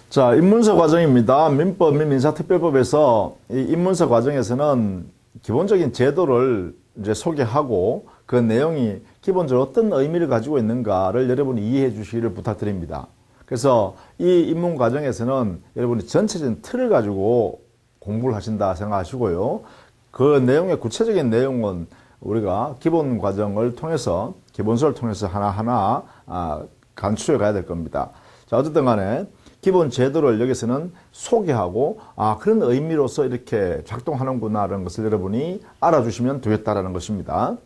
자, 입문서 과정입니다. 민법 및 민사특별법에서 이 입문서 과정에서는 기본적인 제도를 이제 소개하고 그 내용이 기본적으로 어떤 의미를 가지고 있는가를 여러분이 이해해 주시기를 부탁드립니다. 그래서 이 입문 과정에서는 여러분이 전체적인 틀을 가지고 공부를 하신다 생각하시고요. 그 내용의 구체적인 내용은 우리가 기본 과정을 통해서, 기본서를 통해서 하나하나 간추해 가야 될 겁니다. 자, 어쨌든 간에 기본 제도를 여기서는 소개하고 그런 의미로서 이렇게 작동하는구나라는 것을 여러분이 알아주시면 되겠다라는 것입니다.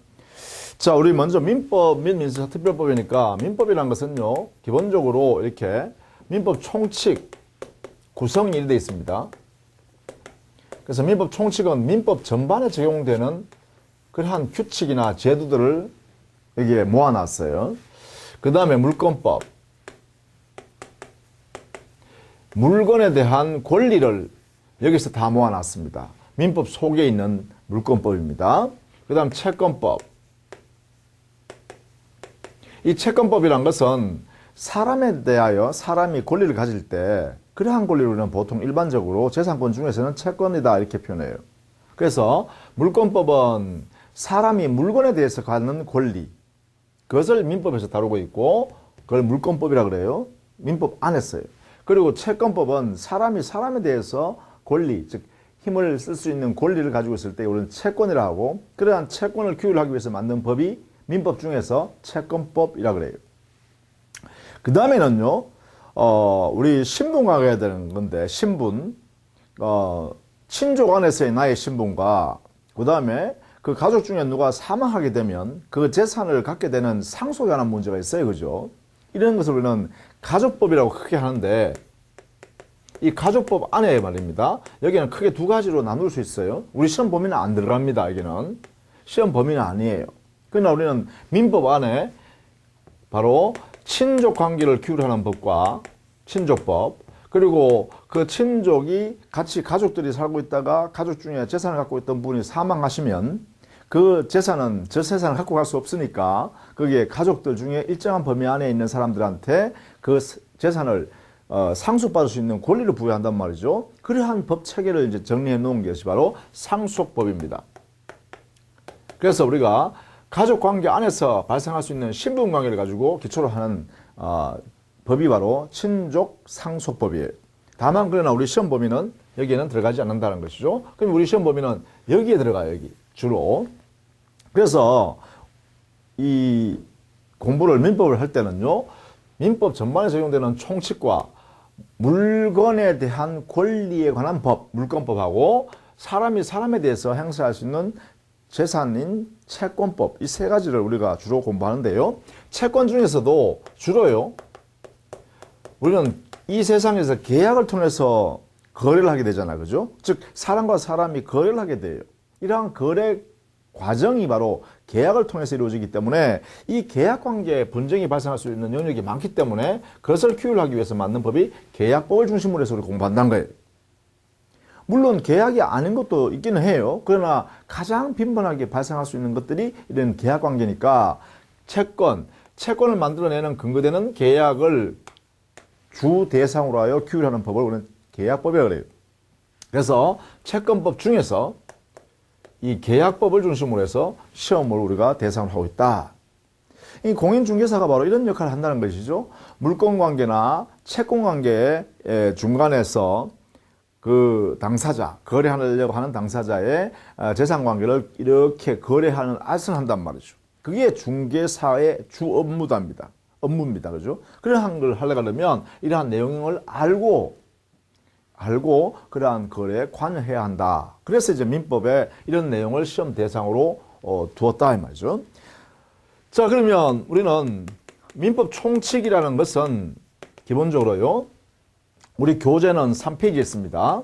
자, 우리 먼저 민법 및 민사특별법이니까 민법이라는 것은요, 기본적으로 이렇게 민법 총칙 구성이 이렇게 되어 있습니다. 그래서 민법 총칙은 민법 전반에 적용되는 그러한 규칙이나 제도들을 여기에 모아놨어요. 그 다음에 물권법, 물건에 대한 권리를 여기서 다 모아놨습니다. 민법 속에 있는 물권법입니다. 그 다음 채권법. 이 채권법이란 것은 사람에 대하여 사람이 권리를 가질 때 그러한 권리를 우리는 보통 일반적으로 재산권 중에서는 채권이다 이렇게 표현해요. 그래서 물권법은 사람이 물건에 대해서 갖는 권리, 그것을 민법에서 다루고 있고 그걸 물권법이라고 그래요. 민법 안에서요. 그리고 채권법은 사람이 사람에 대해서 권리, 즉 힘을 쓸 수 있는 권리를 가지고 있을 때 우리는 채권이라고 하고, 그러한 채권을 규율하기 위해서 만든 법이 민법 중에서 채권법이라고 그래요. 그 다음에는요, 우리 신분과 가야 되는 건데, 신분, 친족 안에서의 나의 신분과 그 다음에 그 가족 중에 누가 사망하게 되면 그 재산을 갖게 되는 상속에 관한 문제가 있어요. 그죠? 이런 것을 우리는 가족법이라고 크게 하는데, 이 가족법 안에 말입니다. 여기는 크게 두 가지로 나눌 수 있어요. 우리 시험 범위는 안 들어갑니다. 여기는 시험 범위는 아니에요. 그러나 우리는 민법 안에 바로 친족 관계를 규율하는 법과 친족법, 그리고 그 친족이 같이 가족들이 살고 있다가 가족 중에 재산을 갖고 있던 분이 사망하시면 그 재산은 저 재산을 갖고 갈 수 없으니까 거기에 가족들 중에 일정한 범위 안에 있는 사람들한테 그 재산을 상속받을 수 있는 권리를 부여한단 말이죠. 그러한 법 체계를 이제 정리해 놓은 것이 바로 상속법입니다. 그래서 우리가 가족 관계 안에서 발생할 수 있는 신분 관계를 가지고 기초로 하는 법이 바로 친족 상속법이에요. 다만 그러나 우리 시험 범위는 여기에는 들어가지 않는다는 것이죠. 그럼 우리 시험 범위는 여기에 들어가요. 여기 주로. 그래서 이 공부를 민법을 할 때는요, 민법 전반에 적용되는 총칙과 물건에 대한 권리에 관한 법, 물권법하고 사람이 사람에 대해서 행사할 수 있는 재산인 채권법, 이 세 가지를 우리가 주로 공부하는데요. 채권 중에서도 주로요, 우리는 이 세상에서 계약을 통해서 거래를 하게 되잖아요. 그죠? 즉 사람과 사람이 거래를 하게 돼요. 이러한 거래 과정이 바로 계약을 통해서 이루어지기 때문에 이 계약관계에 분쟁이 발생할 수 있는 영역이 많기 때문에 그것을 규율하기 위해서 만든 법이 계약법을 중심으로 해서 우리 공부한다는 거예요. 물론 계약이 아닌 것도 있기는 해요. 그러나 가장 빈번하게 발생할 수 있는 것들이 이런 계약관계니까 채권을 만들어내는 근거되는 계약을 주 대상으로 하여 규율하는 법을 우리는 계약법이라고 그래요. 그래서 채권법 중에서 이 계약법을 중심으로 해서 시험을 우리가 대상으로 하고 있다. 이 공인중개사가 바로 이런 역할을 한다는 것이죠. 물권관계나 채권관계의 중간에서 그 당사자, 거래하려고 하는 당사자의 재산관계를 이렇게 거래하는 알선을 한단 말이죠. 그게 중개사의 주 업무입니다. 그죠? 그러한 걸 하려면 이러한 내용을 알고 그러한 거래에 관여해야 한다. 그래서 이제 민법에 이런 내용을 시험 대상으로 두었다 이 말이죠. 자, 그러면 우리는 민법 총칙이라는 것은 기본적으로요, 우리 교재는 3페이지에 있습니다.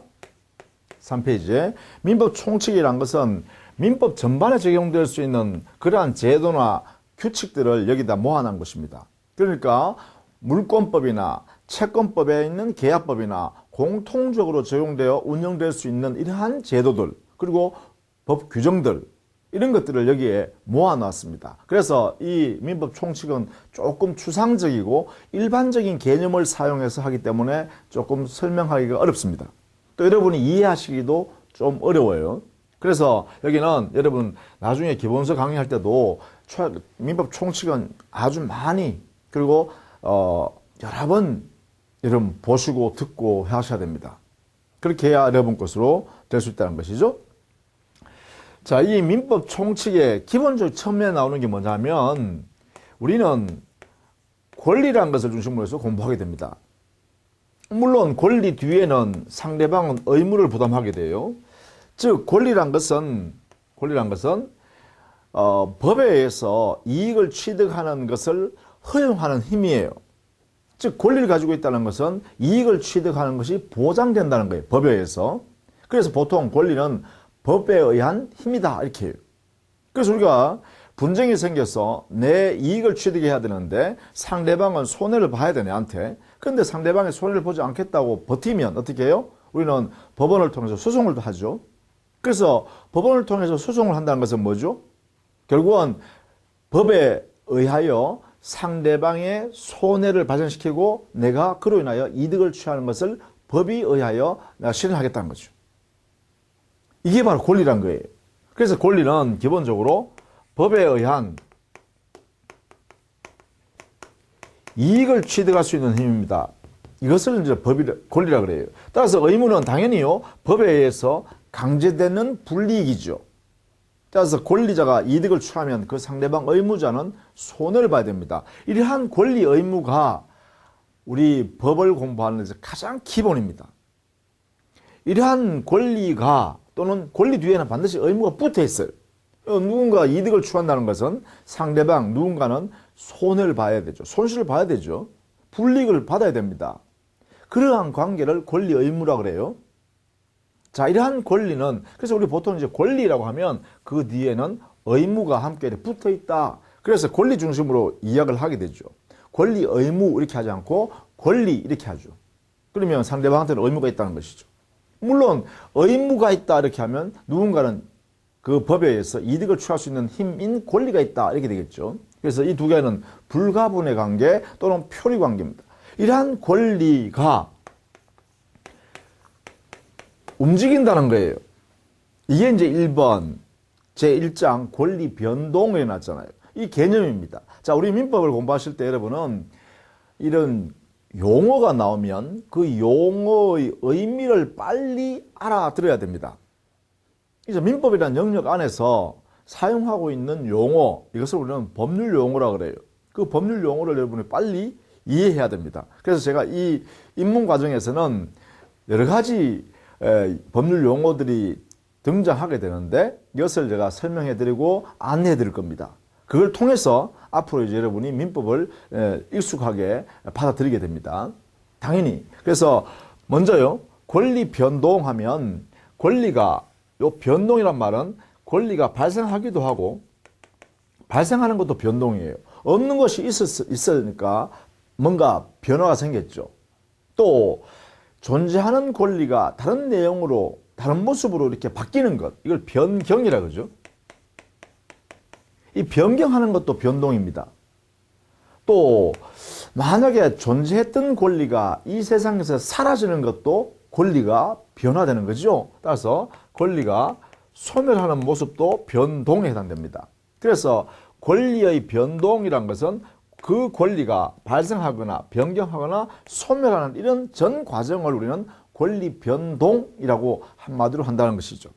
3페이지에 민법 총칙이라는 것은 민법 전반에 적용될 수 있는 그러한 제도나 규칙들을 여기다 모아놓은 것입니다. 그러니까 물권법이나 채권법에 있는 계약법이나 공통적으로 적용되어 운영될 수 있는 이러한 제도들, 그리고 법 규정들, 이런 것들을 여기에 모아놨습니다. 그래서 이 민법 총칙은 조금 추상적이고 일반적인 개념을 사용해서 하기 때문에 조금 설명하기가 어렵습니다. 또 여러분이 이해하시기도 좀 어려워요. 그래서 여기는 여러분 나중에 기본서 강의할 때도 민법 총칙은 아주 많이 그리고 여러 번 여러분 보시고 듣고 하셔야 됩니다. 그렇게 해야 여러분 것으로 될 수 있다는 것이죠. 자, 이 민법 총칙의 기본적으로 처음에 나오는 게 뭐냐면 우리는 권리라는 것을 중심으로 해서 공부하게 됩니다. 물론 권리 뒤에는 상대방은 의무를 부담하게 돼요. 즉 권리란 것은 법에 의해서 이익을 취득하는 것을 허용하는 힘이에요. 즉 권리를 가지고 있다는 것은 이익을 취득하는 것이 보장된다는 거예요. 법에 의해서. 그래서 보통 권리는 법에 의한 힘이다 이렇게 해요. 그래서 우리가 분쟁이 생겨서 내 이익을 취득해야 되는데 상대방은 손해를 봐야 돼 내한테. 그런데 상대방이 손해를 보지 않겠다고 버티면 어떻게 해요? 우리는 법원을 통해서 소송을 하죠. 그래서 법원을 통해서 소송을 한다는 것은 뭐죠? 결국은 법에 의하여 상대방의 손해를 발생시키고 내가 그로 인하여 이득을 취하는 것을 법에 의하여 내가 실현하겠다는 거죠. 이게 바로 권리란 거예요. 그래서 권리는 기본적으로 법에 의한 이익을 취득할 수 있는 힘입니다. 이것을 이제 권리라 그래요. 따라서 의무는 당연히요, 법에 의해서 강제되는 불이익이죠. 따라서 권리자가 이득을 취하면 그 상대방 의무자는 손해를 봐야 됩니다. 이러한 권리 의무가 우리 법을 공부하는 데서 가장 기본입니다. 이러한 권리가 또는 권리 뒤에는 반드시 의무가 붙어 있어요. 누군가 이득을 취한다는 것은 상대방 누군가는 손해를 봐야 되죠. 손실을 봐야 되죠. 불이익을 받아야 됩니다. 그러한 관계를 권리 의무라 그래요. 자, 이러한 권리는 그래서 우리 보통 이제 권리라고 하면 그 뒤에는 의무가 함께 붙어 있다. 그래서 권리 중심으로 이야기를 하게 되죠. 권리 의무 이렇게 하지 않고 권리 이렇게 하죠. 그러면 상대방한테는 의무가 있다는 것이죠. 물론 의무가 있다 이렇게 하면 누군가는 그 법에 의해서 이득을 취할 수 있는 힘인 권리가 있다 이렇게 되겠죠. 그래서 이 두 개는 불가분의 관계 또는 표리 관계입니다. 이러한 권리가 움직인다는 거예요. 이게 이제 1번 제1장 권리 변동에 나왔잖아요. 이 개념입니다. 자, 우리 민법을 공부하실 때 여러분은 이런 용어가 나오면 그 용어의 의미를 빨리 알아들어야 됩니다. 이제 민법이라는 영역 안에서 사용하고 있는 용어, 이것을 우리는 법률 용어라고 그래요. 그 법률 용어를 여러분이 빨리 이해해야 됩니다. 그래서 제가 이 입문 과정에서는 여러 가지 법률 용어들이 등장하게 되는데 이것을 제가 설명해 드리고 안내해 드릴 겁니다. 그걸 통해서 앞으로 이제 여러분이 민법을 익숙하게 받아들이게 됩니다. 당연히. 그래서 먼저요, 권리 변동하면 권리가, 요 변동이란 말은 권리가 발생하기도 하고 발생하는 것도 변동이에요. 없는 것이 있으니까 뭔가 변화가 생겼죠. 또 존재하는 권리가 다른 내용으로 다른 모습으로 이렇게 바뀌는 것, 이걸 변경이라 그러죠. 이 변경하는 것도 변동입니다. 또 만약에 존재했던 권리가 이 세상에서 사라지는 것도 권리가 변화되는 거죠. 따라서 권리가 소멸하는 모습도 변동에 해당됩니다. 그래서 권리의 변동이란 것은 그 권리가 발생하거나 변경하거나 소멸하는 이런 전 과정을 우리는 권리 변동이라고 한마디로 한다는 것이죠.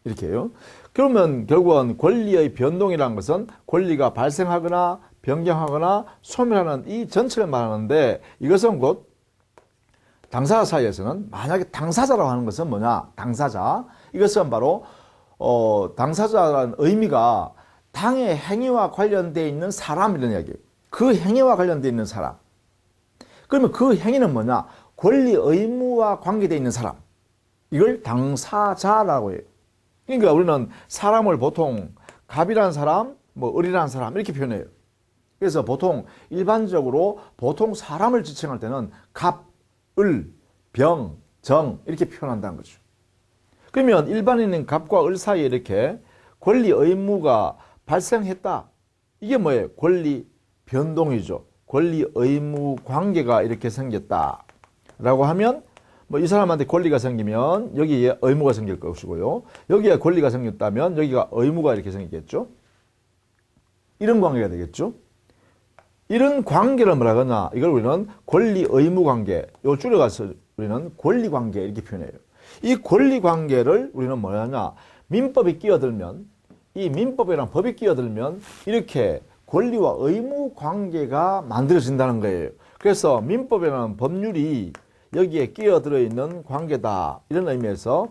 이렇게 해요. 그러면 결국은 권리의 변동이라는 것은 권리가 발생하거나 변경하거나 소멸하는 이 전체를 말하는데 이것은 곧 당사자 사이에서는 만약에 당사자라고 하는 것은 뭐냐? 당사자. 이것은 바로 당사자라는 의미가 당의 행위와 관련되어 있는 사람이라는 이야기예요. 그 행위와 관련되어 있는 사람. 그러면 그 행위는 뭐냐? 권리 의무와 관계되어 있는 사람. 이걸 당사자라고 해요. 그러니까 우리는 사람을 보통 갑이라는 사람, 뭐 을이라는 사람 이렇게 표현해요. 그래서 보통 일반적으로 보통 사람을 지칭할 때는 갑, 을, 병, 정 이렇게 표현한다는 거죠. 그러면 일반인은 갑과 을 사이에 이렇게 권리 의무가 발생했다. 이게 뭐예요? 권리 변동이죠. 권리 의무 관계가 이렇게 생겼다. 라고 하면 뭐 이 사람한테 권리가 생기면 여기에 의무가 생길 것이고요. 여기에 권리가 생겼다면 여기가 의무가 이렇게 생기겠죠. 이런 관계가 되겠죠. 이런 관계를 뭐라 하나? 이걸 우리는 권리 의무 관계, 요 줄여가서 우리는 권리 관계 이렇게 표현해요. 이 권리 관계를 우리는 뭐라 하냐? 민법이 끼어들면, 이 민법이랑 법이 끼어들면 이렇게 권리와 의무 관계가 만들어진다는 거예요. 그래서 민법이라는 법률이 여기에 끼어들어 있는 관계다. 이런 의미에서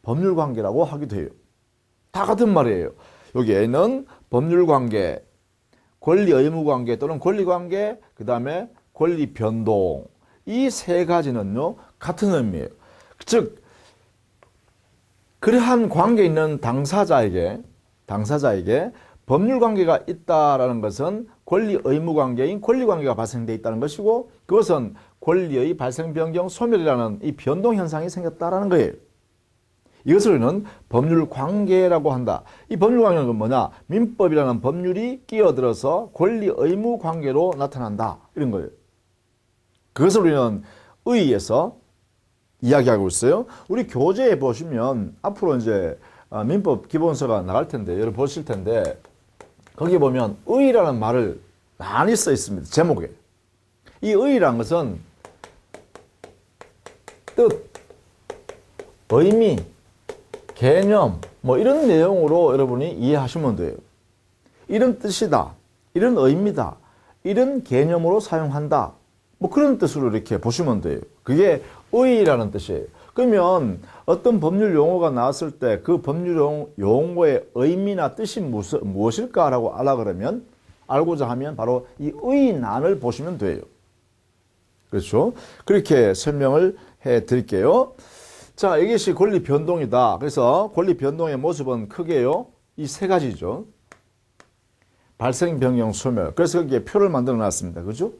법률 관계라고 하기도 해요. 다 같은 말이에요. 여기에는 법률 관계, 권리 의무 관계 또는 권리 관계, 그 다음에 권리 변동. 이 세 가지는요, 같은 의미예요. 즉, 그러한 관계에 있는 당사자에게 법률 관계가 있다라는 것은 권리 의무 관계인 권리 관계가 발생되어 있다는 것이고, 그것은 권리의 발생 변경 소멸이라는 이 변동 현상이 생겼다라는 거예요. 이것을 우리는 법률 관계라고 한다. 이 법률 관계는 뭐냐? 민법이라는 법률이 끼어들어서 권리 의무 관계로 나타난다. 이런 거예요. 그것을 우리는 의의에서 이야기하고 있어요. 우리 교재에 보시면 앞으로 이제 민법 기본서가 나갈 텐데, 여러분 보실 텐데, 거기 보면 의의라는 말을 많이 써 있습니다. 제목에. 이 의의라는 것은 뜻, 의미, 개념, 뭐 이런 내용으로 여러분이 이해하시면 돼요. 이런 뜻이다, 이런 의미다, 이런 개념으로 사용한다. 뭐 그런 뜻으로 이렇게 보시면 돼요. 그게 의의라는 뜻이에요. 그러면 어떤 법률 용어가 나왔을 때 그 법률 용어의 의미나 뜻이 무엇일까라고 알고자 하면 바로 이 의의난을 보시면 돼요. 그렇죠? 그렇게 설명을 해 드릴게요. 자, 이것이 권리 변동이다. 그래서 권리 변동의 모습은 크게요, 이 세 가지죠. 발생, 변경, 소멸. 그래서 거기에 표를 만들어 놨습니다. 그죠?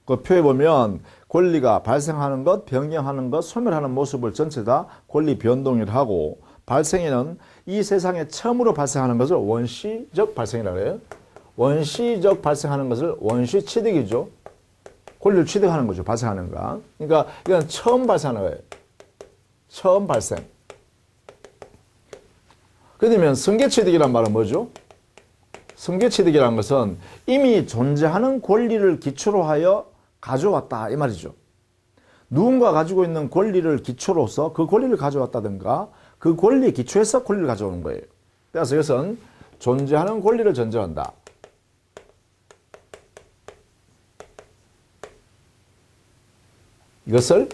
그 표에 보면 권리가 발생하는 것, 변경하는 것, 소멸하는 모습을 전체 다 권리 변동이라고 하고, 발생에는 이 세상에 처음으로 발생하는 것을 원시적 발생이라고 해요. 원시적 발생하는 것을 원시 취득이죠. 권리를 취득하는 거죠. 발생하는 거. 그러니까 이건 처음 발생하는 거예요. 처음 발생. 그러면 승계취득이란 말은 뭐죠? 승계취득이라는 것은 이미 존재하는 권리를 기초로 하여 가져왔다 이 말이죠. 누군가 가지고 있는 권리를 기초로서 그 권리를 가져왔다든가 그 권리의 기초에서 권리를 가져오는 거예요. 그래서 이것은 존재하는 권리를 전제한다. 이것을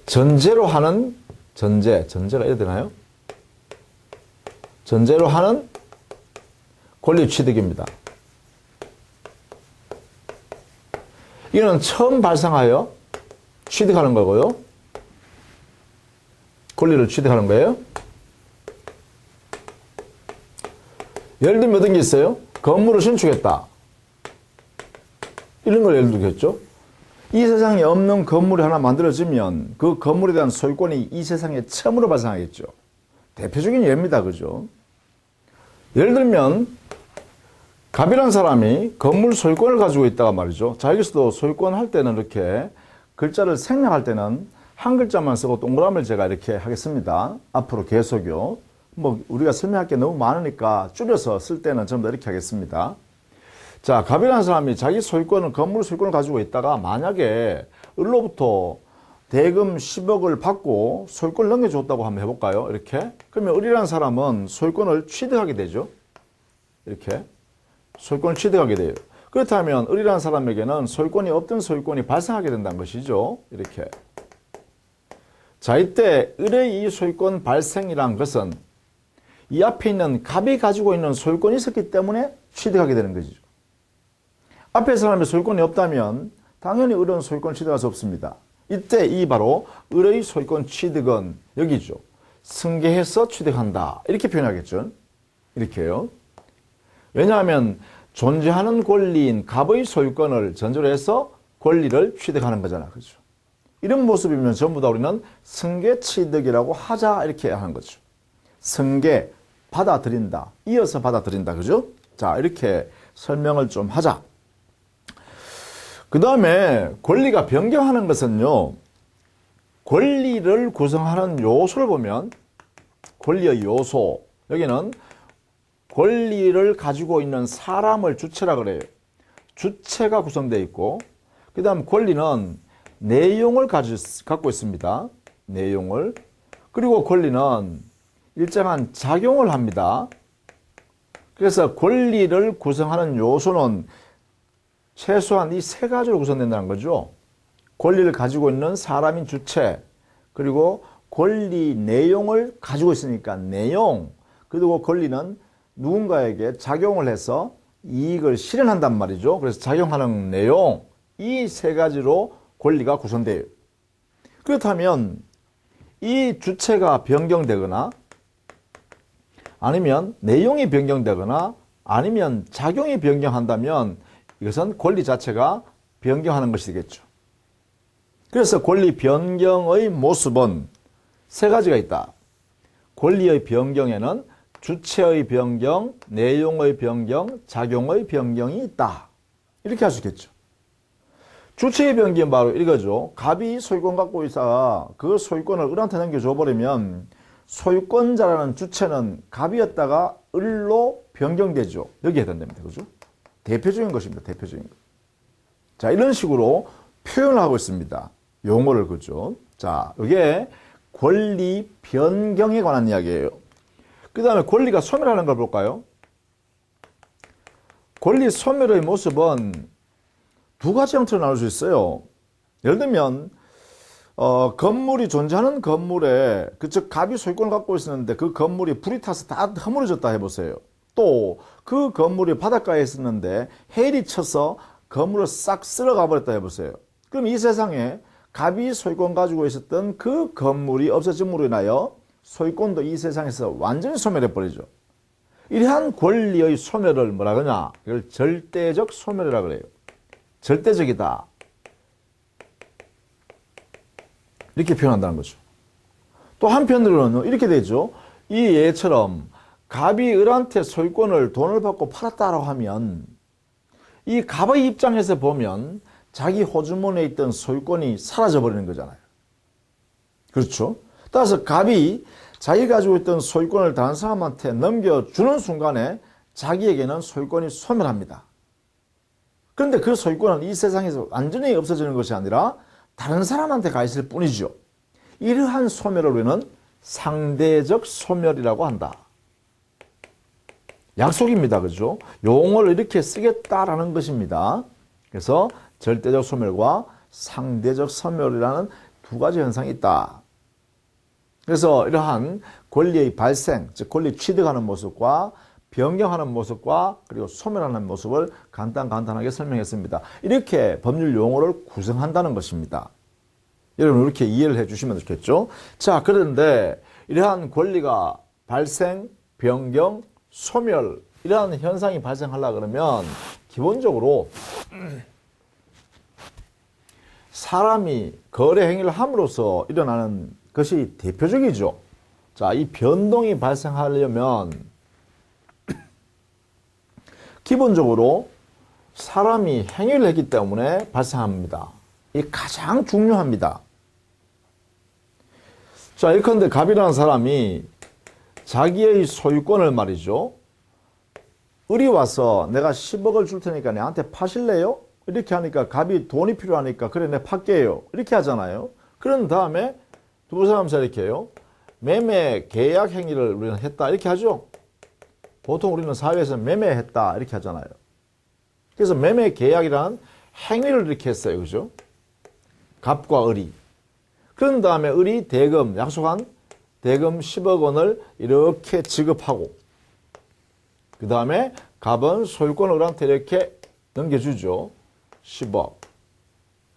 전제로 하는 전제가 해야 되나요? 전제로 하는 권리 취득입니다. 이거는 처음 발생하여 취득하는 거고요. 권리를 취득하는 거예요. 예를 들면 어떤 게 있어요? 건물을 신축했다. 이런 걸 예를 들겠죠. 이 세상에 없는 건물이 하나 만들어지면 그 건물에 대한 소유권이 이 세상에 처음으로 발생하겠죠. 대표적인 예입니다. 그죠? 예를 들면 갑이라는 사람이 건물 소유권을 가지고 있다가 말이죠. 자, 여기서도 소유권 할 때는 이렇게 글자를 생략할 때는 한 글자만 쓰고 동그라미를 제가 이렇게 하겠습니다. 앞으로 계속요. 뭐 우리가 설명할 게 너무 많으니까 줄여서 쓸 때는 전부 다 이렇게 하겠습니다. 자, 갑이라는 사람이 자기 소유권을, 건물 소유권을 가지고 있다가 만약에 을로부터 대금 10억을 받고 소유권을 넘겨줬다고 한번 해볼까요? 이렇게. 그러면 을이라는 사람은 소유권을 취득하게 되죠. 이렇게. 소유권을 취득하게 돼요. 그렇다면 을이라는 사람에게는 소유권이 없던 소유권이 발생하게 된다는 것이죠. 이렇게. 자, 이때 을의 이 소유권 발생이란 것은 이 앞에 있는 갑이 가지고 있는 소유권이 있었기 때문에 취득하게 되는 것이죠. 앞에 사람의 소유권이 없다면 당연히 을은 소유권 취득할 수 없습니다. 이때 이 바로 을의 소유권 취득은 여기죠. 승계해서 취득한다. 이렇게 표현하겠죠. 이렇게요. 왜냐하면 존재하는 권리인 갑의 소유권을 전제로 해서 권리를 취득하는 거잖아. 그렇죠. 이런 모습이면 전부 다 우리는 승계 취득이라고 하자 이렇게 하는 거죠. 승계, 받아들인다. 이어서 받아들인다. 그죠? 자, 이렇게 설명을 좀 하자. 그 다음에 권리가 변경하는 것은요, 권리를 구성하는 요소를 보면, 권리의 요소, 여기는 권리를 가지고 있는 사람을 주체라 그래요. 주체가 구성되어 있고, 그 다음 권리는 내용을 갖고 있습니다. 내용을. 그리고 권리는 일정한 작용을 합니다. 그래서 권리를 구성하는 요소는 최소한 이 세 가지로 구성된다는 거죠. 권리를 가지고 있는 사람인 주체, 그리고 권리 내용을 가지고 있으니까 내용, 그리고 권리는 누군가에게 작용을 해서 이익을 실현한단 말이죠. 그래서 작용하는 내용, 이 세 가지로 권리가 구성돼요. 그렇다면 이 주체가 변경되거나 아니면 내용이 변경되거나 아니면 작용이 변경한다면 이것은 권리 자체가 변경하는 것이 되겠죠. 그래서 권리 변경의 모습은 세 가지가 있다. 권리의 변경에는 주체의 변경, 내용의 변경, 작용의 변경이 있다. 이렇게 할 수 있겠죠. 주체의 변경은 바로 이거죠. 갑이 소유권 갖고 있어 그 소유권을 을한테 넘겨줘버리면 소유권자라는 주체는 갑이었다가 을로 변경되죠. 여기에 해당됩니다. 그죠? 대표적인 것입니다. 대표적인 것. 자, 이런 식으로 표현을 하고 있습니다. 용어를 그죠? 자, 이게 권리 변경에 관한 이야기예요. 그 다음에 권리가 소멸하는 걸 볼까요? 권리 소멸의 모습은 두 가지 형태로 나눌 수 있어요. 예를 들면 건물이 존재하는 건물에 즉 갑이 소유권을 갖고 있었는데 그 건물이 불이 타서 다 허물어졌다 해보세요. 또 그 건물이 바닷가에 있었는데 해일이 쳐서 건물을 싹 쓸어가 버렸다 해보세요. 그럼 이 세상에 갑이 소유권 가지고 있었던 그 건물이 없어짐으로 인하여 소유권도 이 세상에서 완전히 소멸해 버리죠. 이러한 권리의 소멸을 뭐라 그러냐? 이걸 절대적 소멸이라 그래요. 절대적이다. 이렇게 표현한다는 거죠. 또 한편으로는 이렇게 되죠. 이 예처럼 갑이 을한테 소유권을 돈을 받고 팔았다라고 하면 이 갑의 입장에서 보면 자기 호주머니에 있던 소유권이 사라져 버리는 거잖아요. 그렇죠? 따라서 갑이 자기 가지고 있던 소유권을 다른 사람한테 넘겨주는 순간에 자기에게는 소유권이 소멸합니다. 그런데 그 소유권은 이 세상에서 완전히 없어지는 것이 아니라 다른 사람한테 가 있을 뿐이죠. 이러한 소멸을 우리는 상대적 소멸이라고 한다. 약속입니다. 그죠? 용어를 이렇게 쓰겠다라는 것입니다. 그래서 절대적 소멸과 상대적 소멸이라는 두 가지 현상이 있다. 그래서 이러한 권리의 발생, 즉 권리 취득하는 모습과 변경하는 모습과 그리고 소멸하는 모습을 간단하게 설명했습니다. 이렇게 법률 용어를 구성한다는 것입니다. 여러분 이렇게 이해를 해 주시면 좋겠죠. 자, 그런데 이러한 권리가 발생, 변경, 소멸 이러한 현상이 발생하려고 그러면 기본적으로 사람이 거래 행위를 함으로써 일어나는 것이 대표적이죠. 자, 이 변동이 발생하려면 기본적으로 사람이 행위를 했기 때문에 발생합니다. 이게 가장 중요합니다. 자, 예컨대 갑이라는 사람이 자기의 소유권을 말이죠. 을이 와서 내가 10억을 줄 테니까 내한테 파실래요? 이렇게 하니까 갑이 돈이 필요하니까 그래 내가 팔게요. 이렇게 하잖아요. 그런 다음에 두 사람 사이 이렇게 해요. 매매 계약 행위를 우리는 했다 이렇게 하죠. 보통 우리는 사회에서 매매했다 이렇게 하잖아요. 그래서 매매 계약이라는 행위를 이렇게 했어요. 그죠? 갑과 을이. 그런 다음에 을이 대금, 약속한 대금 10억 원을 이렇게 지급하고 그 다음에 갑은 소유권을 을한테 이렇게 넘겨주죠. 10억.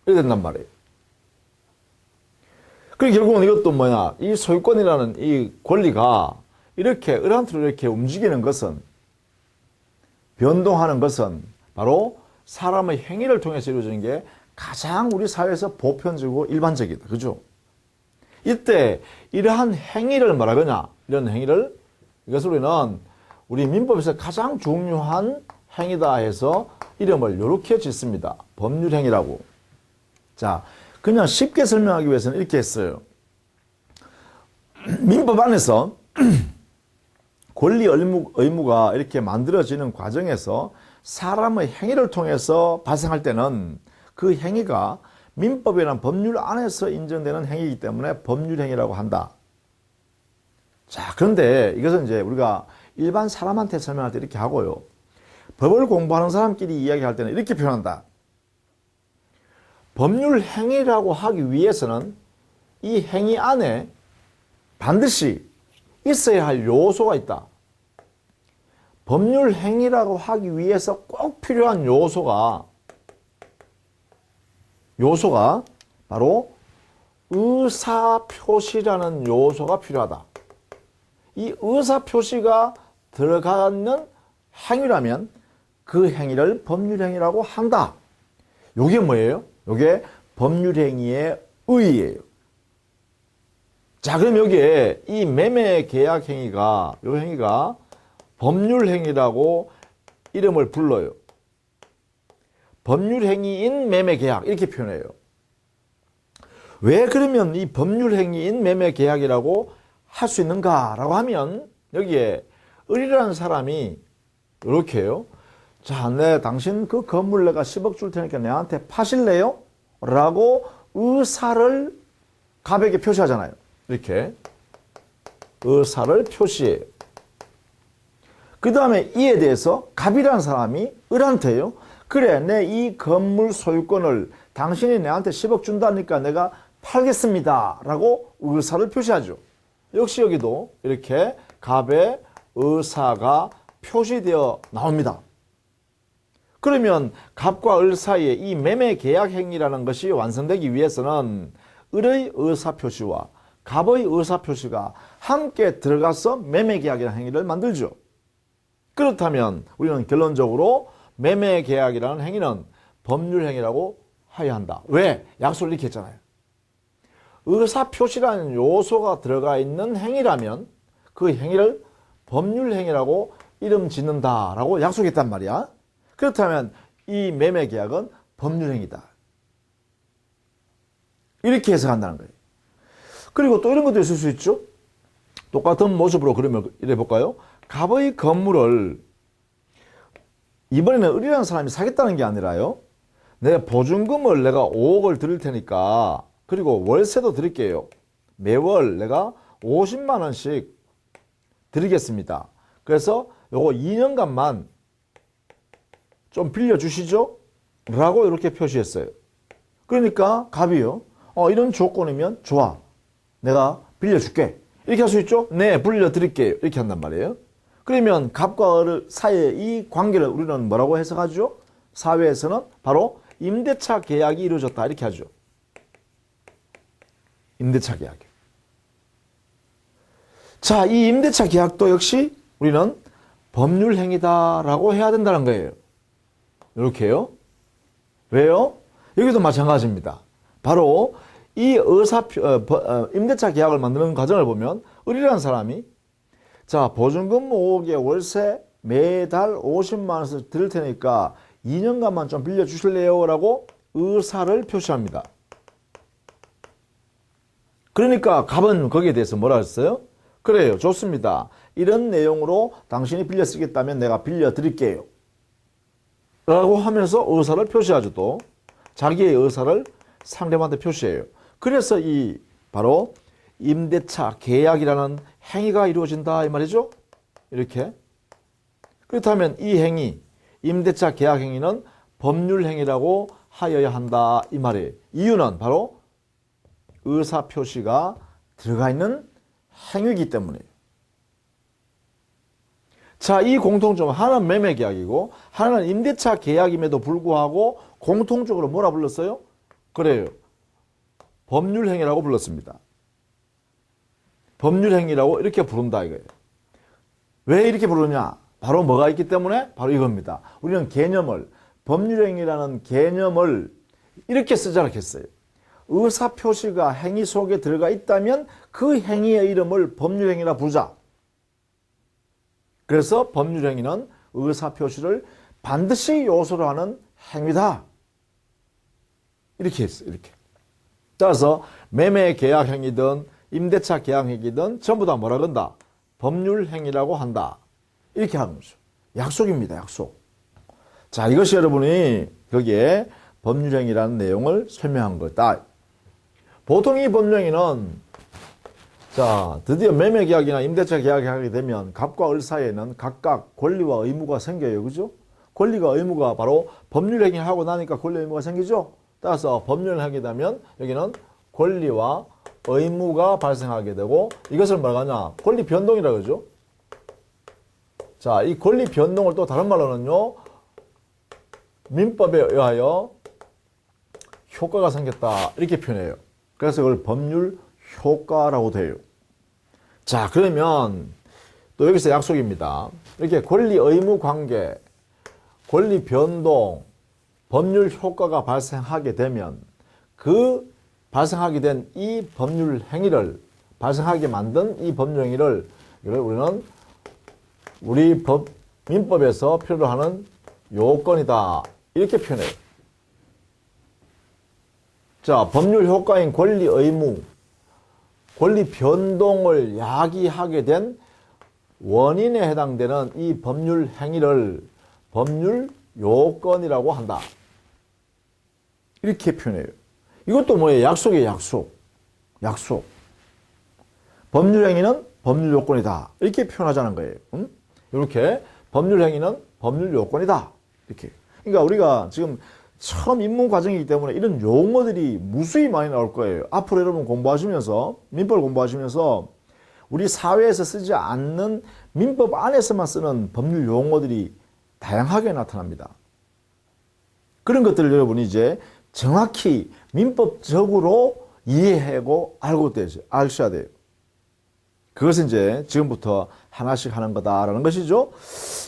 이렇게 된단 말이에요. 그리고 결국은 이것도 뭐냐. 이 소유권이라는 이 권리가 이렇게 을한테로 이렇게 움직이는 것은 변동하는 것은 바로 사람의 행위를 통해서 이루어지는 게 가장 우리 사회에서 보편적이고 일반적이다. 그죠? 이때 이러한 행위를 뭐라 그러냐? 이런 행위를 이것을 우리 민법에서 가장 중요한 행위다 해서 이름을 이렇게 짓습니다. 법률행위라고. 자, 그냥 쉽게 설명하기 위해서는 이렇게 했어요. 민법 안에서 권리 의무가 이렇게 만들어지는 과정에서 사람의 행위를 통해서 발생할 때는 그 행위가 민법이라는 법률 안에서 인정되는 행위이기 때문에 법률행위라고 한다. 자, 그런데 이것은 이제 우리가 일반 사람한테 설명할 때 이렇게 하고요. 법을 공부하는 사람끼리 이야기할 때는 이렇게 표현한다. 법률행위라고 하기 위해서는 이 행위 안에 반드시 있어야 할 요소가 있다. 법률행위라고 하기 위해서 꼭 필요한 요소가 바로 의사표시라는 요소가 필요하다. 이 의사표시가 들어가는 행위라면 그 행위를 법률행위라고 한다. 요게 뭐예요? 요게 법률행위의 의의예요. 자, 그럼 여기에 이 매매계약 행위가, 요 행위가 법률행위라고 이름을 불러요. 법률행위인 매매계약 이렇게 표현해요. 왜 그러면 이 법률행위인 매매계약이라고 할 수 있는가라고 하면 여기에 을이라는 사람이 이렇게 해요. 자, 당신 그 건물 내가 10억 줄 테니까 내한테 파실래요? 라고 의사를 갑에게 표시하잖아요. 이렇게 의사를 표시해요. 그 다음에 이에 대해서 갑이라는 사람이 을한테요. 그래, 내 이 건물 소유권을 당신이 내한테 10억 준다니까 내가 팔겠습니다. 라고 의사를 표시하죠. 역시 여기도 이렇게 갑의 의사가 표시되어 나옵니다. 그러면 갑과 을 사이에 이 매매 계약 행위라는 것이 완성되기 위해서는 을의 의사표시와 갑의 의사표시가 함께 들어가서 매매 계약이라는 행위를 만들죠. 그렇다면 우리는 결론적으로 매매 계약이라는 행위는 법률 행위라고 해야 한다. 왜? 약속을 이렇게 했잖아요. 의사표시라는 요소가 들어가 있는 행위라면 그 행위를 법률 행위라고 이름 짓는다라고 약속했단 말이야. 그렇다면 이 매매 계약은 법률 행위다. 이렇게 해석한다는 거예요. 그리고 또 이런 것도 있을 수 있죠. 똑같은 모습으로 그러면 이래 볼까요? 갑의 건물을 이번에는 을이라는 사람이 사겠다는 게 아니라요. 내 보증금을 내가 5억을 드릴 테니까 그리고 월세도 드릴게요. 매월 내가 50만 원씩 드리겠습니다. 그래서 요거 2년간만 좀 빌려주시죠? 라고 이렇게 표시했어요. 그러니까 갑이요. 이런 조건이면 좋아. 내가 빌려줄게. 이렇게 할 수 있죠? 네, 빌려드릴게요. 이렇게 한단 말이에요. 그러면 갑과 을 사이의 이 관계를 우리는 뭐라고 해석하죠? 사회에서는 바로 임대차 계약이 이루어졌다. 이렇게 하죠. 임대차 계약. 자, 이 임대차 계약도 역시 우리는 법률 행위다라고 해야 된다는 거예요. 이렇게요. 왜요? 여기도 마찬가지입니다. 바로 이 임대차 계약을 만드는 과정을 보면 을이라는 사람이 자, 보증금 5억에 월세 매달 50만 원씩 드릴 테니까 2년간만 좀 빌려주실래요? 라고 의사를 표시합니다. 그러니까 갑은 거기에 대해서 뭐라 했어요? 그래요, 좋습니다. 이런 내용으로 당신이 빌려 쓰겠다면 내가 빌려드릴게요. 라고 하면서 의사를 표시하죠. 또 자기의 의사를 상대방한테 표시해요. 그래서 이 바로 임대차 계약이라는 행위가 이루어진다 이 말이죠. 이렇게. 그렇다면 이 행위, 임대차 계약 행위는 법률 행위라고 하여야 한다 이 말이에요. 이유는 바로 의사표시가 들어가 있는 행위이기 때문이에요. 자, 이 공통점 하나는 매매 계약이고 하나는 임대차 계약임에도 불구하고 공통적으로 뭐라 불렀어요? 그래요. 법률 행위라고 불렀습니다. 법률 행위라고 이렇게 부른다 이거예요. 왜 이렇게 부르냐? 바로 뭐가 있기 때문에? 바로 이겁니다. 우리는 개념을, 법률 행위라는 개념을 이렇게 쓰자고 했어요. 의사표시가 행위 속에 들어가 있다면 그 행위의 이름을 법률 행위라 부르자. 그래서 법률행위는 의사표시를 반드시 요소로 하는 행위다. 이렇게 했어요. 이렇게. 따라서 매매 계약 행위든 임대차 계약 행위든 전부 다 뭐라 그런다? 법률행위라고 한다. 이렇게 하는 거죠. 약속입니다. 약속. 자, 이것이 여러분이 거기에 법률행위라는 내용을 설명한 거다. 보통 이 법률행위는 자, 드디어 매매 계약이나 임대차 계약이 하게 되면 갑과 을 사이에는 각각 권리와 의무가 생겨요. 그죠? 권리가 의무가 바로 법률행위를 하고 나니까 권리 의무가 생기죠? 따라서 법률행위라면 여기는 권리와 의무가 발생하게 되고 이것을 뭐라고 하냐? 권리 변동이라고 그러죠? 자, 이 권리 변동을 또 다른 말로는요. 민법에 의하여 효과가 생겼다. 이렇게 표현해요. 그래서 이걸 법률 효과라고 돼요. 자, 그러면 또 여기서 약속입니다. 이렇게 권리 의무 관계, 권리 변동, 법률 효과가 발생하게 되면 그 발생하게 된 이 법률 행위를 발생하게 만든 이 법률 행위를 이걸 우리는 우리 민법에서 필요로 하는 요건이다. 이렇게 표현해요. 자, 법률 효과인 권리 의무, 권리 변동을 야기하게 된 원인에 해당되는 이 법률 행위를 법률 요건이라고 한다. 이렇게 표현해요. 이것도 뭐예요? 약속이에요. 약속. 약속. 법률 행위는 법률 요건이다. 이렇게 표현하자는 거예요. 이렇게 법률 행위는 법률 요건이다. 이렇게. 그러니까 우리가 지금 처음 입문 과정이기 때문에 이런 용어들이 무수히 많이 나올 거예요. 앞으로 여러분 공부하시면서 민법을 공부하시면서 우리 사회에서 쓰지 않는 민법 안에서만 쓰는 법률 용어들이 다양하게 나타납니다. 그런 것들을 여러분이 이제 정확히 민법적으로 이해하고 알고 아셔야 돼요. 그것은 이제 지금부터 하나씩 하는 거다라는 것이죠.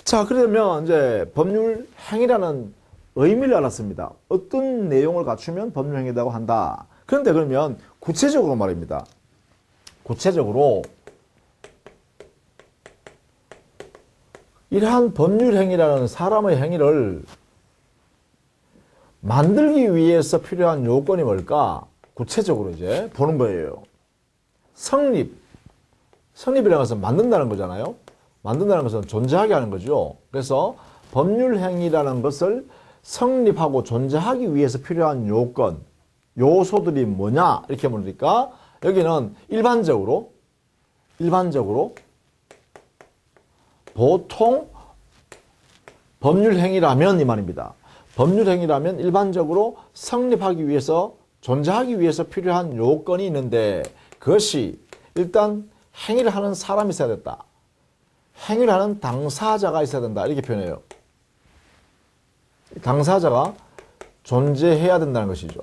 자, 그러면 이제 법률 행위라는 의미를 알았습니다. 어떤 내용을 갖추면 법률 행위라고 한다. 그런데 그러면 구체적으로 말입니다. 구체적으로 이러한 법률 행위라는 사람의 행위를 만들기 위해서 필요한 요건이 뭘까? 구체적으로 이제 보는 거예요. 성립이라는 것은 만든다는 거잖아요. 만든다는 것은 존재하게 하는 거죠. 그래서 법률 행위라는 것을 성립하고 존재하기 위해서 필요한 요건, 요소들이 뭐냐? 이렇게 물으니까 여기는 일반적으로 보통 법률 행위라면 이 말입니다. 법률 행위라면 일반적으로 성립하기 위해서 존재하기 위해서 필요한 요건이 있는데 그것이 일단 행위를 하는 사람이 있어야 됐다. 행위를 하는 당사자가 있어야 된다. 이렇게 표현해요. 당사자가 존재해야 된다는 것이죠.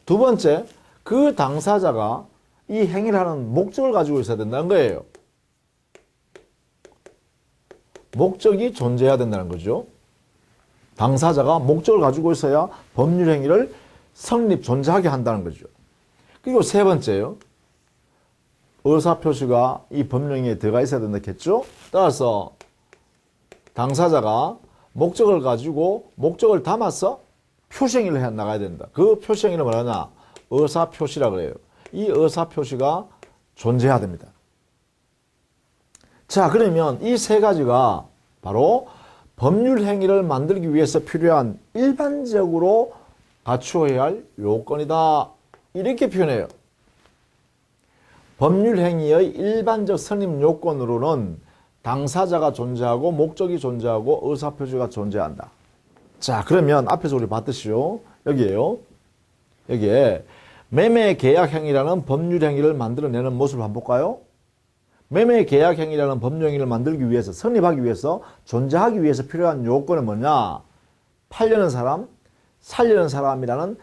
두 번째, 그 당사자가 이 행위를 하는 목적을 가지고 있어야 된다는 거예요. 목적이 존재해야 된다는 거죠. 당사자가 목적을 가지고 있어야 법률 행위를 존재하게 한다는 거죠. 그리고 세 번째요. 의사표시가 이 법률 행위에 들어가 있어야 된다 했죠. 따라서 당사자가 목적을 가지고 목적을 담아서 표시행위를 해 나가야 된다. 그 표시행위를 뭐라냐? 의사표시라고 그래요. 이 의사표시가 존재해야 됩니다. 자, 그러면 이 세 가지가 바로 법률 행위를 만들기 위해서 필요한 일반적으로 갖추어야 할 요건이다. 이렇게 표현해요. 법률 행위의 일반적 성립 요건으로는 당사자가 존재하고 목적이 존재하고 의사표시가 존재한다. 자, 그러면 앞에서 우리 봤듯이요. 여기에요. 여기에 매매 계약 행위라는 법률 행위를 만들어내는 모습을 한번 볼까요? 매매 계약 행위라는 법률 행위를 만들기 위해서, 성립하기 위해서, 존재하기 위해서 필요한 요건은 뭐냐? 팔려는 사람, 살려는 사람이라는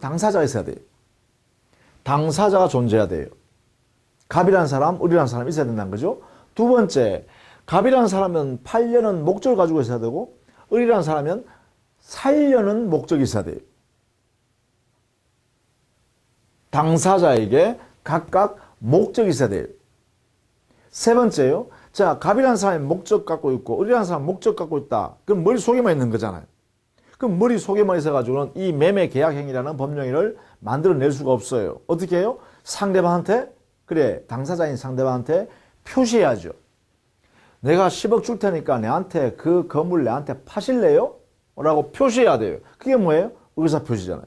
당사자가 있어야 돼요. 당사자가 존재해야 돼요. 갑이라는 사람, 을이라는 사람이 있어야 된다는 거죠. 두 번째, 갑이라는 사람은 팔려는 목적을 가지고 있어야 되고, 을이라는 사람은 살려는 목적이 있어야 돼요. 당사자에게 각각 목적이 있어야 돼요. 세 번째요. 자, 갑이라는 사람이 목적 갖고 있고 을이라는 사람이 목적 갖고 있다. 그럼 머릿속에만 있는 거잖아요. 그럼 머릿속에만 있어가지고는 이 매매 계약 행위라는 법령을 만들어낼 수가 없어요. 어떻게 해요? 상대방한테, 그래, 당사자인 상대방한테 표시해야죠. 내가 10억 줄 테니까 내한테 그 건물 내한테 파실래요? 라고 표시해야 돼요. 그게 뭐예요? 의사표시잖아요.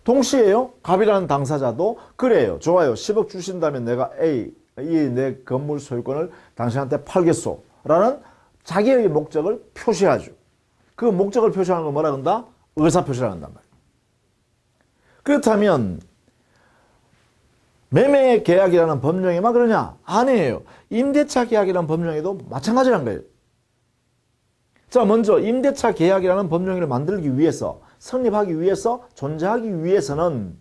동시에요, 갑이라는 당사자도 그래요. 좋아요. 10억 주신다면 내가 이 내 건물 소유권을 당신한테 팔겠소. 라는 자기의 목적을 표시하죠. 그 목적을 표시하는 걸 뭐라 한다? 의사표시라 한단 말이에요. 그렇다면 매매 계약이라는 법령에만 그러냐? 아니에요. 임대차 계약이라는 법령에도 마찬가지란 거예요. 자, 먼저 임대차 계약이라는 법령을 만들기 위해서, 성립하기 위해서, 존재하기 위해서는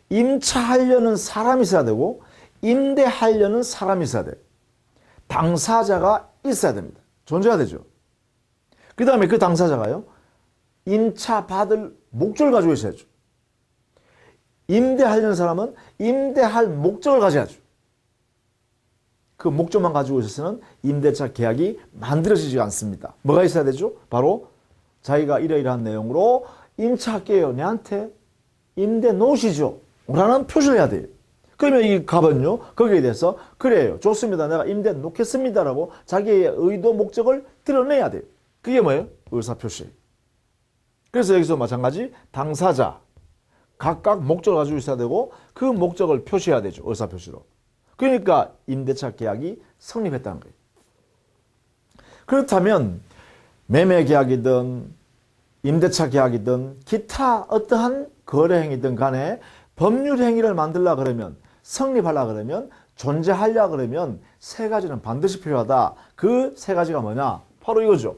임차하려는 사람이 있어야 되고 임대하려는 사람이 있어야 돼요. 당사자가 있어야 됩니다. 존재해야 되죠. 그 다음에 그 당사자가요, 임차받을 목적을 가지고 있어야죠. 임대하려는 사람은 임대할 목적을 가져야죠. 그 목적만 가지고 있어서는 임대차 계약이 만들어지지 않습니다. 뭐가 있어야 되죠? 바로 자기가 이러이러한 내용으로 임차할게요. 내한테 임대 놓으시죠. 라는 표시를 해야 돼요. 그러면 이 갑은요, 거기에 대해서 그래요. 좋습니다. 내가 임대 놓겠습니다라고 자기의 의도, 목적을 드러내야 돼요. 그게 뭐예요? 의사표시. 그래서 여기서 마찬가지 당사자, 각각 목적을 가지고 있어야 되고 그 목적을 표시해야 되죠. 의사표시로. 그러니까 임대차 계약이 성립했다는 거예요. 그렇다면 매매 계약이든 임대차 계약이든 기타 어떠한 거래 행위든 간에 법률 행위를 만들려고 그러면, 성립하려고 그러면, 존재하려고 그러면 세 가지는 반드시 필요하다. 그 세 가지가 뭐냐? 바로 이거죠.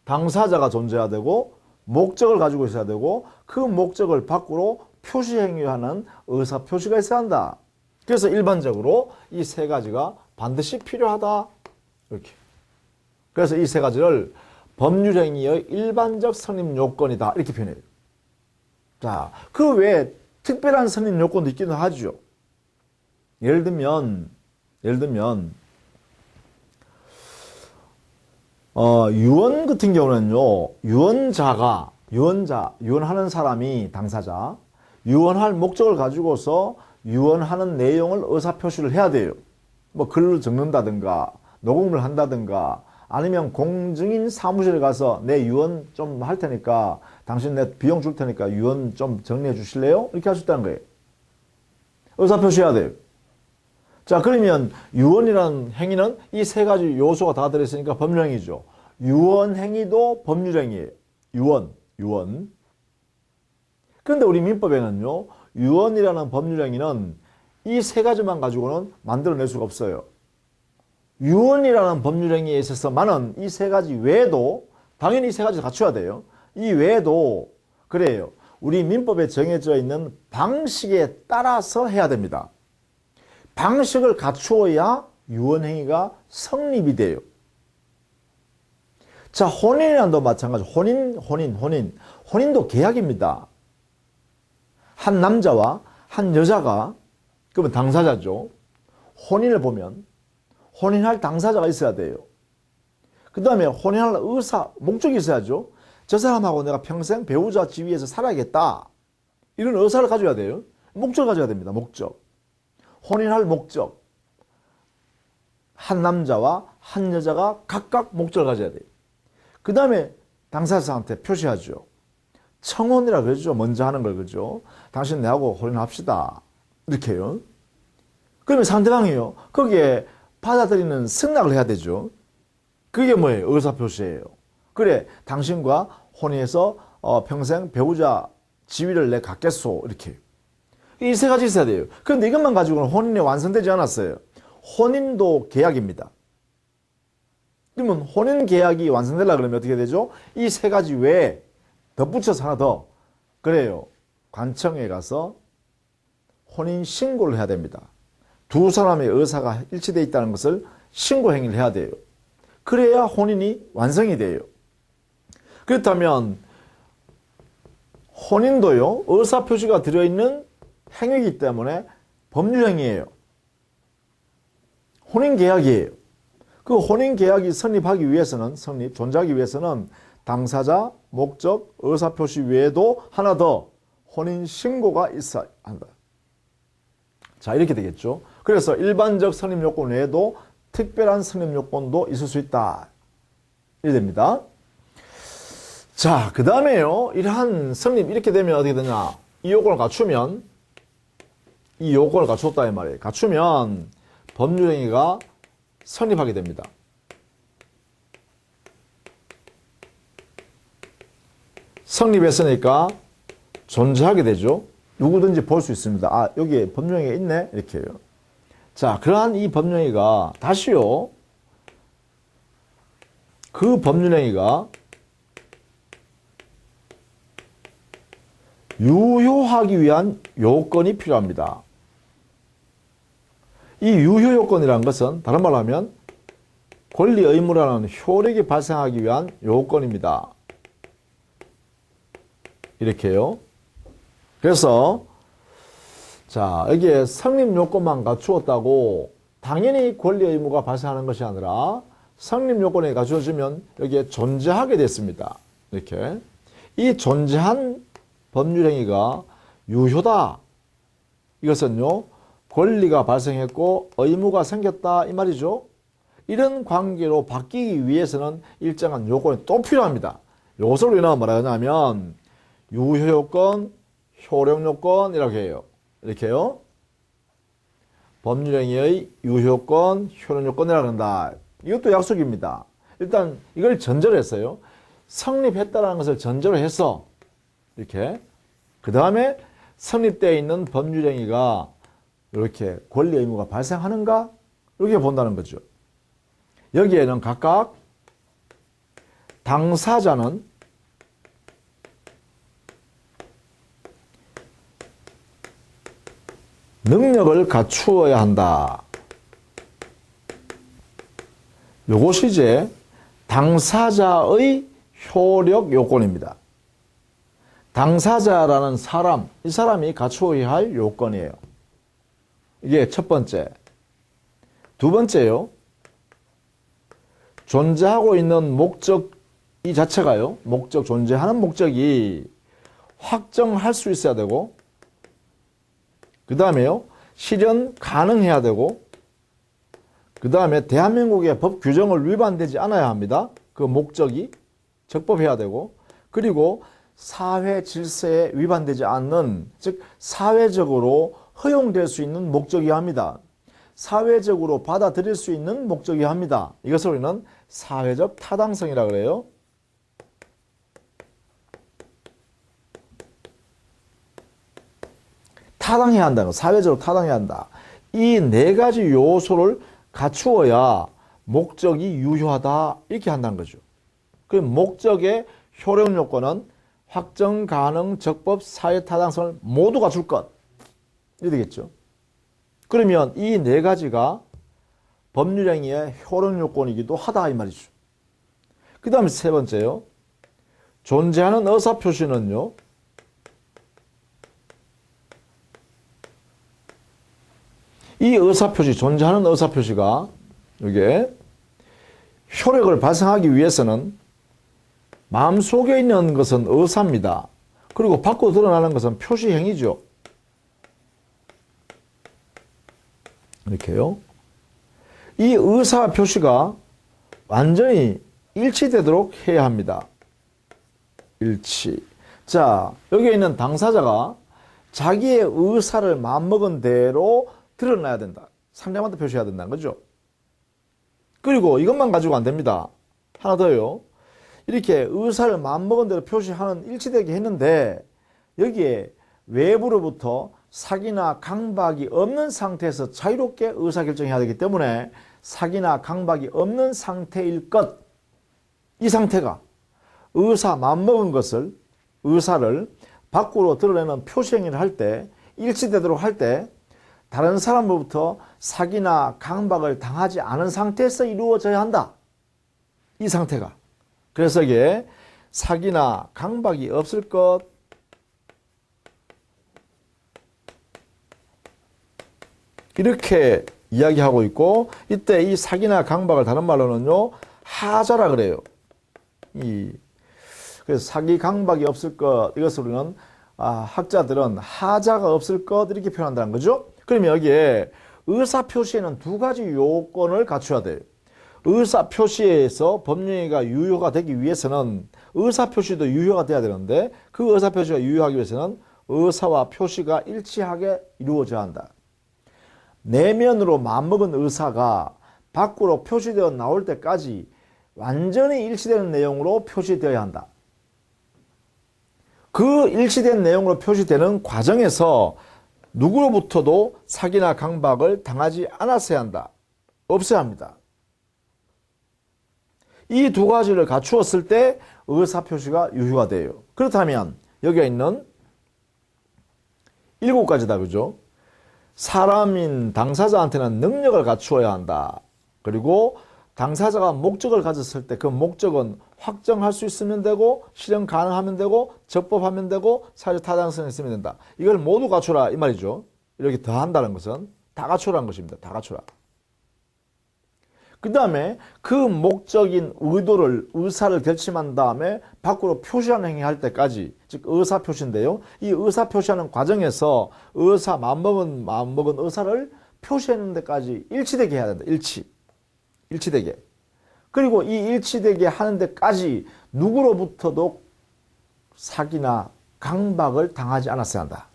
당사자가 존재해야 되고 목적을 가지고 있어야 되고 그 목적을 밖으로 표시 행위하는 의사표시가 있어야 한다. 그래서 일반적으로 이 세 가지가 반드시 필요하다. 이렇게. 그래서 이 세 가지를 법률행위의 일반적 성립 요건이다. 이렇게 표현해요. 자, 그 외에 특별한 성립 요건도 있기도 하죠. 예를 들면, 유언 같은 경우는요, 유언하는 사람이 당사자, 유언할 목적을 가지고서 유언하는 내용을 의사표시를 해야 돼요. 뭐 글로 적는다든가, 녹음을 한다든가, 아니면 공증인 사무실에 가서 내 유언 좀 할 테니까, 당신 내 비용 줄 테니까 유언 좀 정리해 주실래요? 이렇게 할 수 있다는 거예요. 의사표시해야 돼요. 자, 그러면 유언이라는 행위는 이 세 가지 요소가 다 들어있으니까 법률행위죠. 유언행위도 법률행위예요. 유언. 그런데 우리 민법에는요, 유언이라는 법률행위는 이 세 가지만 가지고는 만들어낼 수가 없어요. 유언이라는 법률행위에 있어서만은 이 세 가지 외에도, 당연히 이 세 가지 갖춰야 돼요. 이 외에도 그래요. 우리 민법에 정해져 있는 방식에 따라서 해야 됩니다. 방식을 갖추어야 유언행위가 성립이 돼요. 자, 혼인이란도 마찬가지. 혼인도 계약입니다. 한 남자와 한 여자가, 그러면 당사자죠. 혼인을 보면 혼인할 당사자가 있어야 돼요. 그 다음에 혼인할 의사, 목적이 있어야죠. 저 사람하고 내가 평생 배우자 지위에서 살아야겠다. 이런 의사를 가져야 돼요. 목적을 가져야 됩니다. 목적. 혼인할 목적. 한 남자와 한 여자가 각각 목적을 가져야 돼요. 그 다음에 당사자한테 표시하죠. 청혼이라 그러죠. 먼저 하는 걸 그러죠. 당신 내하고 혼인합시다. 이렇게요. 그러면 상대방이요, 거기에 받아들이는 승낙을 해야 되죠. 그게 뭐예요? 의사표시예요. 그래, 당신과 혼인해서 평생 배우자 지위를 내 갖겠소. 이렇게. 이 세 가지 있어야 돼요. 그런데 이것만 가지고는 혼인이 완성되지 않았어요. 혼인도 계약입니다. 그러면 혼인 계약이 완성되려고 그러면 어떻게 되죠? 이 세 가지 외에 덧붙여서 하나 더. 그래요. 관청에 가서 혼인 신고를 해야 됩니다. 두 사람의 의사가 일치되어 있다는 것을 신고 행위를 해야 돼요. 그래야 혼인이 완성이 돼요. 그렇다면 혼인도요, 의사표시가 들어있는 행위이기 때문에 법률행위예요. 혼인계약이에요. 그 혼인계약이 존재하기 위해서는 당사자, 목적, 의사표시 외에도 하나 더 혼인신고가 있어야 한다. 자, 이렇게 되겠죠. 그래서 일반적 성립요건 외에도 특별한 성립요건도 있을 수 있다. 이렇게 됩니다. 자, 그 다음에요. 이러한 성립, 이렇게 되면 어떻게 되냐. 이 요건을 갖추면, 이 요건을 갖췄다, 이 말이에요. 갖추면 법률행위가 성립하게 됩니다. 성립했으니까 존재하게 되죠. 누구든지 볼 수 있습니다. 아, 여기에 법령이 있네? 이렇게 해요. 자, 그러한 이 법령이가 다시요. 그 법률행위가 유효하기 위한 요건이 필요합니다. 이 유효 요건이라는 것은 다른 말로 하면 권리 의무라는 효력이 발생하기 위한 요건입니다. 이렇게요. 그래서 자, 여기에 성립 요건만 갖추었다고 당연히 권리 의무가 발생하는 것이 아니라 성립 요건이 갖추어지면 여기에 존재하게 됐습니다. 이렇게. 이 존재한 법률행위가 유효다. 이것은요, 권리가 발생했고 의무가 생겼다 이 말이죠. 이런 관계로 바뀌기 위해서는 일정한 요건이 또 필요합니다. 이것을 우리는 뭐라 하냐면 유효요건, 효력요건 이렇게 해요. 이렇게요. 법률행위의 유효요건, 효력요건이라고 한다. 이것도 약속입니다. 일단 이걸 전제로 했어요. 성립했다는 것을 전제로 해서 이렇게 그 다음에 성립되어 있는 법률행위가 이렇게 권리 의무가 발생하는가? 이렇게 본다는 거죠. 여기에는 각각 당사자는 능력을 갖추어야 한다. 요것이 이제 당사자의 효력 요건입니다. 당사자라는 사람, 이 사람이 갖추어야 할 요건이에요. 이게 첫 번째. 두 번째요. 존재하고 있는 목적 이 자체가요. 존재하는 목적이 확정할 수 있어야 되고 그 다음에요. 실현 가능해야 되고 그 다음에 대한민국의 법 규정을 위반되지 않아야 합니다. 그 목적이 적법해야 되고 그리고 사회 질서에 위반되지 않는 즉 사회적으로 허용될 수 있는 목적이어야 합니다. 사회적으로 받아들일 수 있는 목적이어야 합니다. 이것을 우리는 사회적 타당성이라고 그래요. 타당해야 한다는 거, 사회적으로 타당해야 한다. 이 네 가지 요소를 갖추어야 목적이 유효하다 이렇게 한다는 거죠. 그 목적의 효력 요건은 확정 가능 적법 사회 타당성을 모두 갖출 것 이렇게 되겠죠. 그러면 이 네 가지가 법률행위의 효력 요건이기도 하다 이 말이죠. 그 다음에 세 번째요. 존재하는 의사표시는요. 이 의사표시, 존재하는 의사표시가 이게 효력을 발생하기 위해서는 마음속에 있는 것은 의사입니다. 그리고 밖으로 드러나는 것은 표시행위죠. 이렇게요. 이 의사표시가 완전히 일치되도록 해야 합니다. 일치. 자, 여기에 있는 당사자가 자기의 의사를 마음먹은 대로 드러나야 된다. 상대방한테 표시해야 된다는 거죠. 그리고 이것만 가지고 안 됩니다. 하나 더요. 이렇게 의사를 마음먹은 대로 표시하는 일치되게 했는데 여기에 외부로부터 사기나 강박이 없는 상태에서 자유롭게 의사결정해야 되기 때문에 사기나 강박이 없는 상태일 것. 이 상태가 마음먹은 의사를 밖으로 드러내는 표시행위를 할 때 일치되도록 할 때 다른 사람으로부터 사기나 강박을 당하지 않은 상태에서 이루어져야 한다. 이 상태가. 그래서 이게 사기나 강박이 없을 것, 이렇게 이야기하고 있고, 이때 이 사기나 강박을 다른 말로는요, 하자라 그래요. 그래서 사기, 강박이 없을 것, 이것을 우리는 학자들은 하자가 없을 것 이렇게 표현한다는 거죠. 그러면 여기에 의사표시에는 두 가지 요건을 갖춰야 돼요. 의사표시에서 법령이가 유효가 되기 위해서는 의사표시도 유효가 돼야 되는데 그 의사표시가 유효하기 위해서는 의사와 표시가 일치하게 이루어져야 한다. 내면으로 마음먹은 의사가 밖으로 표시되어 나올 때까지 완전히 일치되는 내용으로 표시되어야 한다. 그 일치된 내용으로 표시되는 과정에서 누구로부터도 사기나 강박을 당하지 않았어야 한다. 없어야 합니다. 이 두 가지를 갖추었을 때 의사표시가 유효가 돼요. 그렇다면 여기에 있는 7가지다. 그죠? 사람인 당사자한테는 능력을 갖추어야 한다. 그리고 당사자가 목적을 가졌을 때 그 목적은 확정할 수 있으면 되고 실현 가능하면 되고 적법하면 되고 사회적 타당성이 있으면 된다. 이걸 모두 갖추라 이 말이죠. 이렇게 더 한다는 것은 다 갖추라는 것입니다. 다 갖추라. 그 다음에 그 목적인 의사를 결심한 다음에 밖으로 표시하는 행위할 때까지, 즉 의사표시인데요. 이 의사표시하는 과정에서 마음먹은 의사를 표시하는 데까지 일치되게 해야 된다. 일치되게. 그리고 이 일치되게 하는 데까지 누구로부터도 사기나 강박을 당하지 않았어야 한다.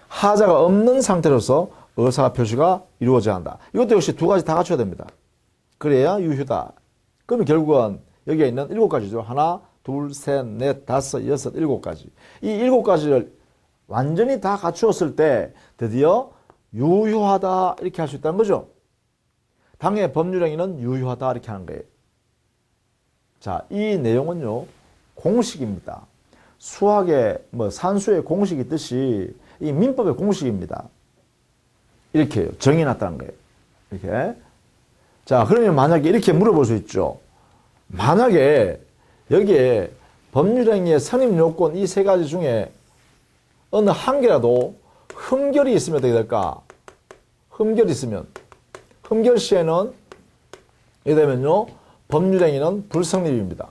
하자가 없는 상태로서 의사표시가 이루어져야 한다. 이것도 역시 두 가지 다 갖춰야 됩니다. 그래야 유효다. 그러면 결국은 여기에 있는 7가지죠. 하나, 둘, 셋, 넷, 다섯, 여섯, 7가지. 이 7가지를 완전히 다 갖추었을 때 드디어 유효하다 이렇게 할 수 있다는 거죠. 당의 법률행위는 유효하다 이렇게 하는 거예요. 자, 이 내용은요, 공식입니다. 수학의 산수의 공식이 있듯이 이 민법의 공식입니다. 이렇게 정해놨다는 거예요. 이렇게. 자, 그러면 만약에 이렇게 물어볼 수 있죠. 만약에 여기에 법률행위의 선임 요건 이 3가지 중에 어느 한 개라도 흠결이 있으면 어떻게 될까? 흠결이 있으면. 흠결 시에는 이게 되면요, 법률행위는 불성립입니다.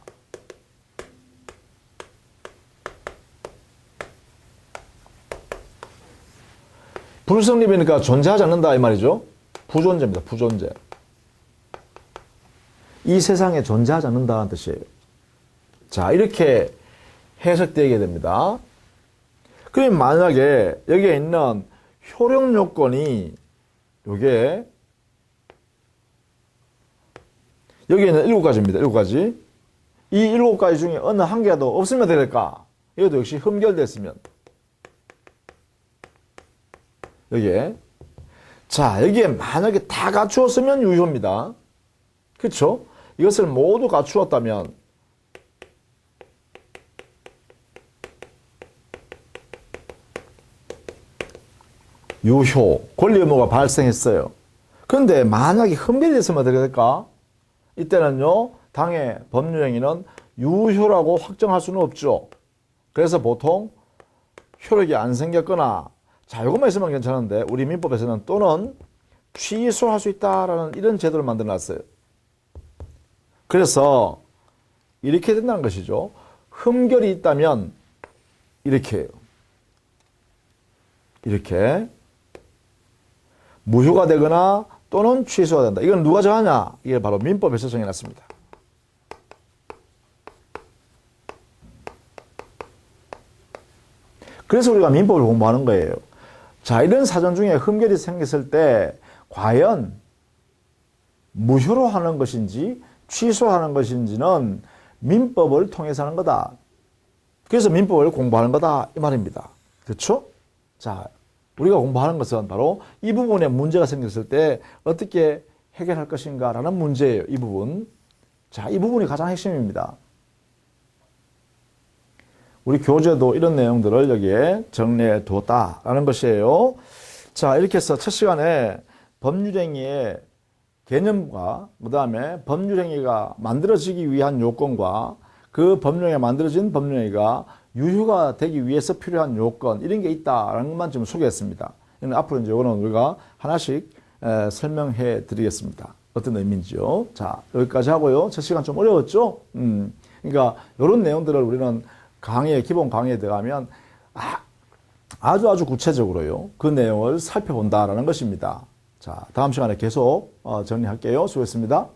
불성립이니까 존재하지 않는다 이 말이죠. 부존재입니다. 부존재. 이 세상에 존재하지 않는다는 뜻이에요. 자, 이렇게 해석되게 됩니다. 그럼 만약에 여기에 있는 효력 요건이 요게 여기에는 7가지입니다. 7가지. 이 7가지 중에 어느 한 개라도 없으면 될까? 이것도 역시 흠결됐으면. 여기에. 자, 여기에 만약에 다 갖추었으면 유효입니다. 그렇죠? 이것을 모두 갖추었다면 유효, 권리 의무가 발생했어요. 그런데 만약에 흠결됐으면 어떻게 될까? 이때는요, 당의 법률행위는 유효라고 확정할 수는 없죠. 그래서 보통 효력이 안 생겼거나, 자, 이것만 있으면 괜찮은데 우리 민법에서는 또는 취소할 수 있다라는 이런 제도를 만들어 놨어요. 그래서 이렇게 된다는 것이죠. 흠결이 있다면 이렇게 해요. 이렇게 무효가 되거나 또는 취소가 된다. 이건 누가 정하냐? 이게 바로 민법에서 정해놨습니다. 그래서 우리가 민법을 공부하는 거예요. 자, 이런 사전 중에 흠결이 생겼을 때 과연 무효로 하는 것인지 취소하는 것인지는 민법을 통해서 하는 거다. 그래서 민법을 공부하는 거다 이 말입니다. 그렇죠? 자, 우리가 공부하는 것은 바로 이 부분에 문제가 생겼을 때 어떻게 해결할 것인가 라는 문제예요. 이 부분. 자, 이 부분이 가장 핵심입니다. 우리 교재도 이런 내용들을 여기에 정리해 두었다라는 것이에요. 자, 이렇게 해서 첫 시간에 법률행위의 개념과 그 다음에 법률행위가 만들어지기 위한 요건과 그 법령에 만들어진 법률행위가 유효가 되기 위해서 필요한 요건 이런 게 있다라는 것만 좀 소개했습니다. 앞으로 이제 이거는 우리가 하나씩 설명해 드리겠습니다. 어떤 의미인지요. 자, 여기까지 하고요. 첫 시간 좀 어려웠죠? 그러니까 이런 내용들을 우리는 기본 강의에 들어가면 아주 구체적으로요. 그 내용을 살펴본다라는 것입니다. 자, 다음 시간에 계속 정리할게요. 수고했습니다.